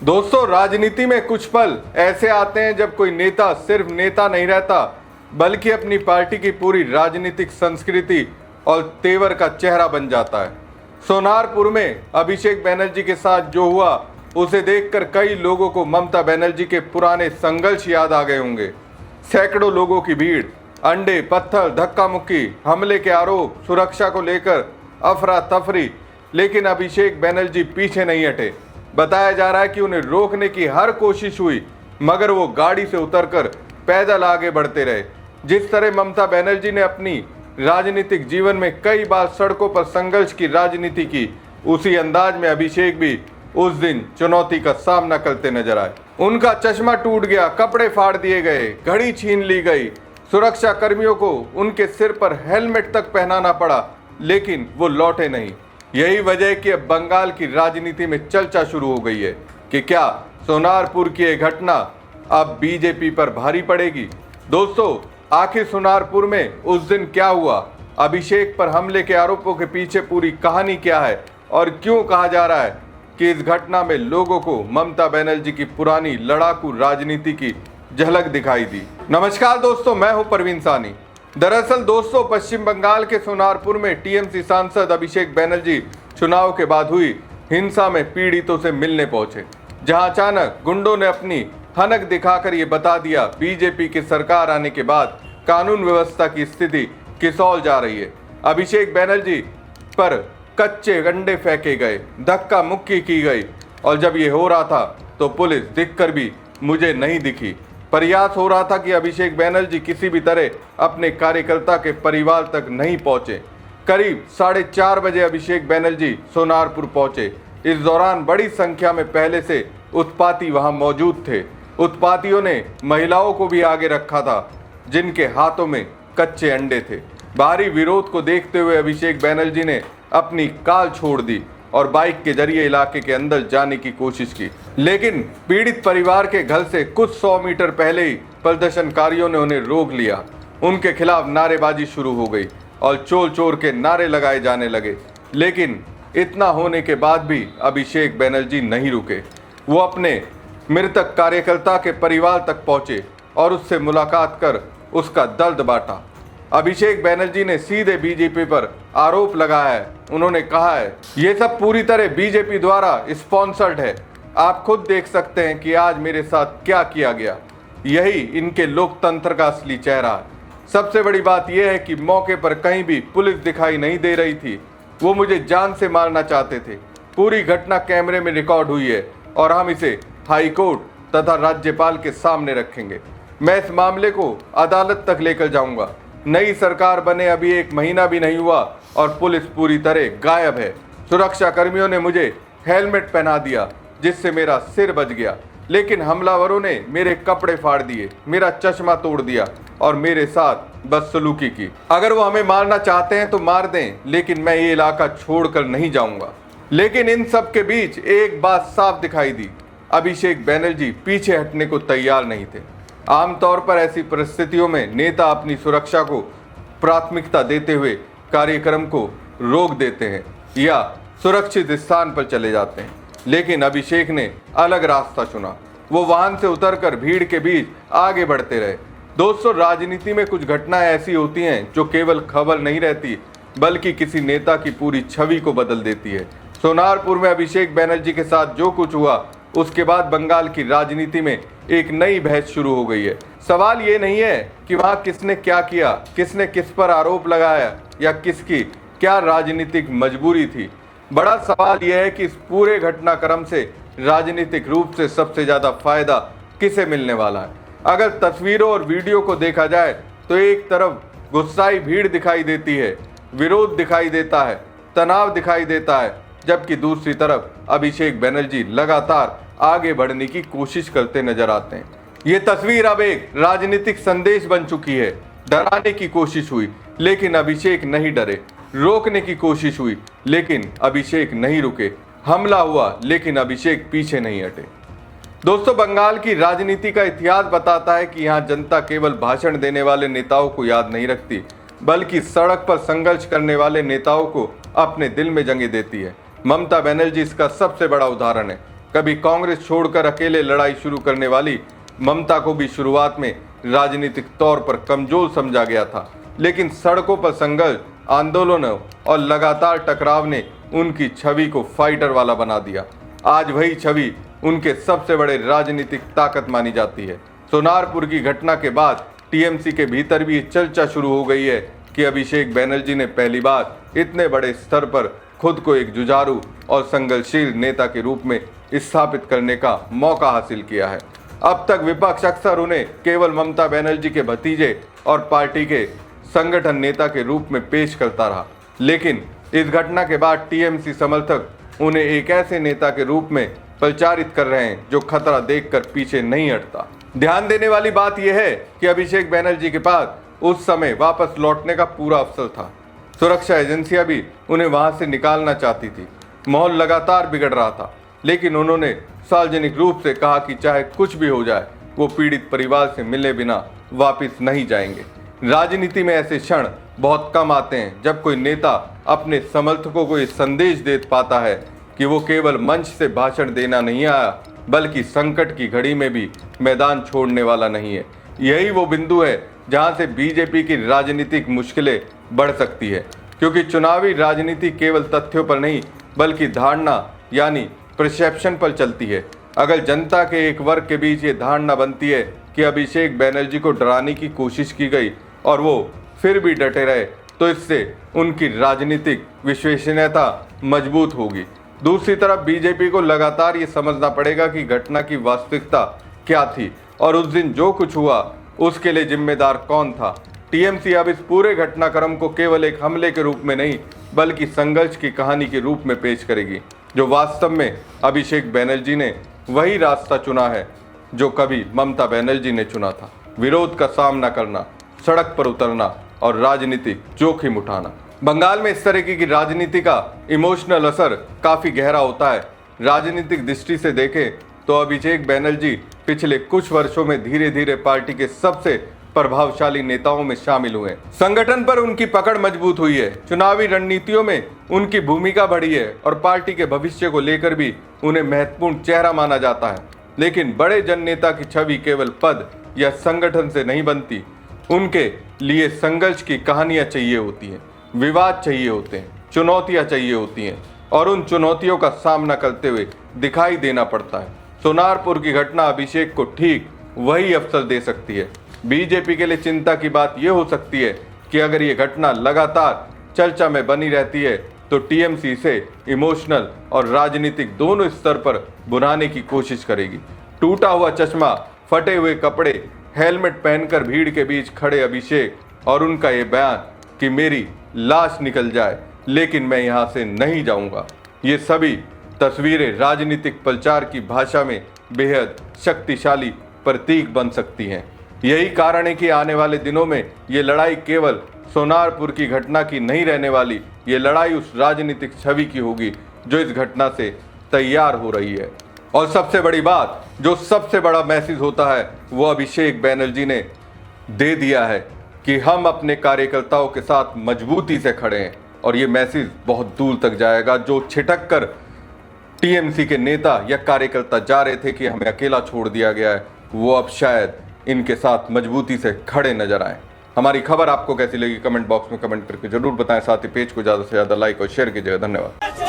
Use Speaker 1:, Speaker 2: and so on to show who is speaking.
Speaker 1: दोस्तों, राजनीति में कुछ पल ऐसे आते हैं जब कोई नेता सिर्फ नेता नहीं रहता बल्कि अपनी पार्टी की पूरी राजनीतिक संस्कृति और तेवर का चेहरा बन जाता है। सोनारपुर में अभिषेक बनर्जी के साथ जो हुआ उसे देखकर कई लोगों को ममता बनर्जी के पुराने संघर्ष याद आ गए होंगे। सैकड़ों लोगों की भीड़, अंडे, पत्थर, धक्का मुक्की, हमले के आरोप, सुरक्षा को लेकर अफरा तफरी, लेकिन अभिषेक बनर्जी पीछे नहीं हटे। बताया जा रहा है कि उन्हें रोकने की हर कोशिश हुई मगर वो गाड़ी से उतरकर पैदल आगे बढ़ते रहे। जिस तरह ममता बनर्जी ने अपनी राजनीतिक जीवन में कई बार सड़कों पर संघर्ष की राजनीति की, उसी अंदाज में अभिषेक भी उस दिन चुनौती का सामना करते नजर आए। उनका चश्मा टूट गया, कपड़े फाड़ दिए गए, घड़ी छीन ली गई, सुरक्षा कर्मियों को उनके सिर पर हेलमेट तक पहनाना पड़ा, लेकिन वो लौटे नहीं। यही वजह है कि अब बंगाल की राजनीति में चर्चा शुरू हो गई है कि क्या सोनारपुर की यह घटना अब बीजेपी पर भारी पड़ेगी। दोस्तों, आखिर सोनारपुर में उस दिन क्या हुआ, अभिषेक पर हमले के आरोपों के पीछे पूरी कहानी क्या है और क्यों कहा जा रहा है कि इस घटना में लोगों को ममता बनर्जी की पुरानी लड़ाकू राजनीति की झलक दिखाई दी। नमस्कार दोस्तों, मैं हूं परवीन सानी। दरअसल दोस्तों, पश्चिम बंगाल के सोनारपुर में टीएमसी सांसद अभिषेक बनर्जी चुनाव के बाद हुई हिंसा में पीड़ितों से मिलने पहुंचे, जहां अचानक गुंडों ने अपनी हनक दिखाकर ये बता दिया बीजेपी की सरकार आने के बाद कानून व्यवस्था की स्थिति किसौल जा रही है। अभिषेक बनर्जी पर कच्चे अंडे फेंके गए, धक्का मुक्की की गई और जब ये हो रहा था तो पुलिस दिखकर भी मुझे नहीं दिखी। प्रयास हो रहा था कि अभिषेक बनर्जी किसी भी तरह अपने कार्यकर्ता के परिवार तक नहीं पहुंचे। करीब 4:30 बजे अभिषेक बनर्जी सोनारपुर पहुंचे। इस दौरान बड़ी संख्या में पहले से उत्पाती वहां मौजूद थे। उत्पातियों ने महिलाओं को भी आगे रखा था जिनके हाथों में कच्चे अंडे थे। भारी विरोध को देखते हुए अभिषेक बनर्जी ने अपनी कार छोड़ दी और बाइक के जरिए इलाके के अंदर जाने की कोशिश की, लेकिन पीड़ित परिवार के घर से कुछ 100 मीटर पहले ही प्रदर्शनकारियों ने उन्हें रोक लिया। उनके खिलाफ नारेबाजी शुरू हो गई और चोर चोर के नारे लगाए जाने लगे, लेकिन इतना होने के बाद भी अभिषेक बनर्जी नहीं रुके। वो अपने मृतक कार्यकर्ता के परिवार तक पहुंचे और उससे मुलाकात कर उसका दर्द बांटा। अभिषेक बनर्जी ने सीधे बीजेपी पर आरोप लगाया है। उन्होंने कहा है ये सब पूरी तरह बीजेपी द्वारा स्पॉन्सर्ड है। आप खुद देख सकते हैं कि आज मेरे साथ क्या किया गया। यही इनके लोकतंत्र का असली चेहरा है। सबसे बड़ी बात यह है कि मौके पर कहीं भी पुलिस दिखाई नहीं दे रही थी। वो मुझे जान से मारना चाहते थे। पूरी घटना कैमरे में रिकॉर्ड हुई है और हम इसे हाईकोर्ट तथा राज्यपाल के सामने रखेंगे। मैं इस मामले को अदालत तक लेकर जाऊंगा। नई सरकार बने अभी 1 महीना भी नहीं हुआ और पुलिस पूरी तरह गायब है। सुरक्षा कर्मियों ने मुझे हेलमेट पहना दिया जिससे मेरा सिर बच गया, लेकिन हमलावरों ने मेरे कपड़े फाड़ दिए, मेरा चश्मा तोड़ दिया और मेरे साथ बदसलूकी की। अगर वो हमें मारना चाहते हैं तो मार दें, लेकिन मैं ये इलाका छोड़कर नहीं जाऊंगा। लेकिन इन सब के बीच एक बात साफ दिखाई दी, अभिषेक बनर्जी पीछे हटने को तैयार नहीं थे। आमतौर पर ऐसी परिस्थितियों में नेता अपनी सुरक्षा को प्राथमिकता देते हुए कार्यक्रम को रोक देते हैं या सुरक्षित स्थान पर चले जाते हैं, लेकिन अभिषेक ने अलग रास्ता चुना। वो वाहन से उतरकर भीड़ के बीच आगे बढ़ते रहे। दोस्तों, राजनीति में कुछ घटनाएं ऐसी होती हैं जो केवल खबर नहीं रहती बल्कि किसी नेता की पूरी छवि को बदल देती है। सोनारपुर में अभिषेक बनर्जी के साथ जो कुछ हुआ उसके बाद बंगाल की राजनीति में एक नई बहस शुरू हो गई है। सवाल ये नहीं है कि वहां किसने क्या किया, किसने किस पर आरोप लगाया या किसकी क्या राजनीतिक मजबूरी थी। बड़ा सवाल यह है कि इस पूरे घटनाक्रम से राजनीतिक रूप से सबसे ज्यादा फायदा किसे मिलने वाला है। अगर तस्वीरों और वीडियो को देखा जाए तो एक तरफ गुस्साई भीड़ दिखाई देती है, विरोध दिखाई देता है, तनाव दिखाई देता है, जबकि दूसरी तरफ अभिषेक बनर्जी लगातार आगे बढ़ने की कोशिश करते नजर आते हैं। ये तस्वीर अब एक राजनीतिक संदेश बन चुकी है। डराने की कोशिश हुई लेकिन अभिषेक नहीं डरे, रोकने की कोशिश हुई लेकिन अभिषेक नहीं रुके, हमला हुआ लेकिन अभिषेक पीछे नहीं हटे। दोस्तों, बंगाल की राजनीति का इतिहास बताता है कि यहाँ जनता केवल भाषण देने वाले नेताओं को याद नहीं रखती बल्कि सड़क पर संघर्ष करने वाले नेताओं को अपने दिल में जगह देती है। ममता बनर्जी इसका सबसे बड़ा उदाहरण है। कभी कांग्रेस छोड़कर अकेले लड़ाई शुरू करने वाली ममता को भी शुरुआत में राजनीतिक तौर पर कमजोर समझा गया था, लेकिन सड़कों पर संघर्ष, आंदोलनों और लगातार टकराव ने उनकी छवि को फाइटर वाला बना दिया। आज वही छवि उनके सबसे बड़े राजनीतिक ताकत मानी जाती है। सोनारपुर की घटना के बाद टीएमसी के भीतर भी चर्चा शुरू हो गई है कि अभिषेक बैनर्जी ने पहली बार इतने बड़े स्तर पर खुद को एक जुझारू और संघर्षशील नेता के रूप में स्थापित करने का मौका हासिल किया है। अब तक विपक्ष अक्सर उन्हें केवल ममता बनर्जी के भतीजे और पार्टी के संगठन नेता के रूप में पेश करता रहा, लेकिन इस घटना के बाद टीएमसी समर्थक उन्हें एक ऐसे नेता के रूप में प्रचारित कर रहे हैं जो खतरा देखकर पीछे नहीं हटता। ध्यान देने वाली बात यह है कि अभिषेक बैनर्जी के पास उस समय वापस लौटने का पूरा अवसर था। सुरक्षा एजेंसियां भी उन्हें वहां से निकालना चाहती थी। माहौल लगातार बिगड़ रहा था, लेकिन उन्होंने सार्वजनिक रूप से कहा कि चाहे कुछ भी हो जाए वो पीड़ित परिवार से मिले बिना वापस नहीं जाएंगे। राजनीति में ऐसे क्षण बहुत कम आते हैं जब कोई नेता अपने समर्थकों को ये संदेश दे पाता है कि वो केवल मंच से भाषण देना नहीं आया, बल्कि संकट की घड़ी में भी मैदान छोड़ने वाला नहीं है। यही वो बिंदु है जहां से बीजेपी की राजनीतिक मुश्किलें बढ़ सकती है, क्योंकि चुनावी राजनीति केवल तथ्यों पर नहीं बल्कि धारणा यानी परसेप्शन पर चलती है। अगर जनता के एक वर्ग के बीच ये धारणा बनती है कि अभिषेक बैनर्जी को डराने की कोशिश की गई और वो फिर भी डटे रहे, तो इससे उनकी राजनीतिक विश्वसनीयता मजबूत होगी। दूसरी तरफ बीजेपी को लगातार ये समझना पड़ेगा कि घटना की वास्तविकता क्या थी और उस दिन जो कुछ हुआ उसके लिए जिम्मेदार कौन था। टीएमसी अब इस पूरे घटनाक्रम को केवल एक हमले के रूप में नहीं बल्कि संघर्ष की कहानी के रूप में पेश करेगी, जो वास्तव में अभिषेक बैनर्जी ने वही रास्ता चुना है जो कभी ममता बनर्जी ने चुना था। विरोध का सामना करना, सड़क पर उतरना और राजनीतिक जोखिम उठाना। बंगाल में इस तरह की राजनीति का इमोशनल असर काफी गहरा होता है। राजनीतिक दृष्टि से देखें तो अभिषेक बैनर्जी पिछले कुछ वर्षों में धीरे धीरे पार्टी के सबसे प्रभावशाली नेताओं में शामिल हुए। संगठन पर उनकी पकड़ मजबूत हुई है, चुनावी रणनीतियों में उनकी भूमिका बढ़ी है और पार्टी के भविष्य को लेकर भी उन्हें महत्वपूर्ण चेहरा माना जाता है। लेकिन बड़े जन नेता की छवि केवल पद या संगठन से नहीं बनती, उनके लिए संघर्ष की कहानियां चाहिए होती हैं, विवाद चाहिए होते हैं, चुनौतियां चाहिए होती हैं और उन चुनौतियों का सामना करते हुए दिखाई देना पड़ता है। सोनारपुर की घटना अभिषेक को ठीक वही अवसर दे सकती है। बीजेपी के लिए चिंता की बात यह हो सकती है कि अगर ये घटना लगातार चर्चा में बनी रहती है तो टीएमसी इसे इमोशनल और राजनीतिक दोनों स्तर पर बुनाने की कोशिश करेगी। टूटा हुआ चश्मा, फटे हुए कपड़े, हेलमेट पहनकर भीड़ के बीच खड़े अभिषेक और उनका ये बयान कि मेरी लाश निकल जाए लेकिन मैं यहाँ से नहीं जाऊँगा, ये सभी तस्वीरें राजनीतिक प्रचार की भाषा में बेहद शक्तिशाली प्रतीक बन सकती हैं। यही कारण है कि आने वाले दिनों में ये लड़ाई केवल सोनारपुर की घटना की नहीं रहने वाली, ये लड़ाई उस राजनीतिक छवि की होगी जो इस घटना से तैयार हो रही है। और सबसे बड़ी बात, जो सबसे बड़ा मैसेज होता है, वो अभिषेक बैनर्जी ने दे दिया है कि हम अपने कार्यकर्ताओं के साथ मजबूती से खड़े हैं और ये मैसेज बहुत दूर तक जाएगा। जो छिटक कर टीएमसी के नेता या कार्यकर्ता जा रहे थे कि हमें अकेला छोड़ दिया गया है, वो अब शायद इनके साथ मजबूती से खड़े नजर आए। हमारी खबर आपको कैसी लगी कमेंट बॉक्स में कमेंट करके जरूर बताएं। साथ ही पेज को ज़्यादा से ज़्यादा लाइक और शेयर कीजिएगा। धन्यवाद।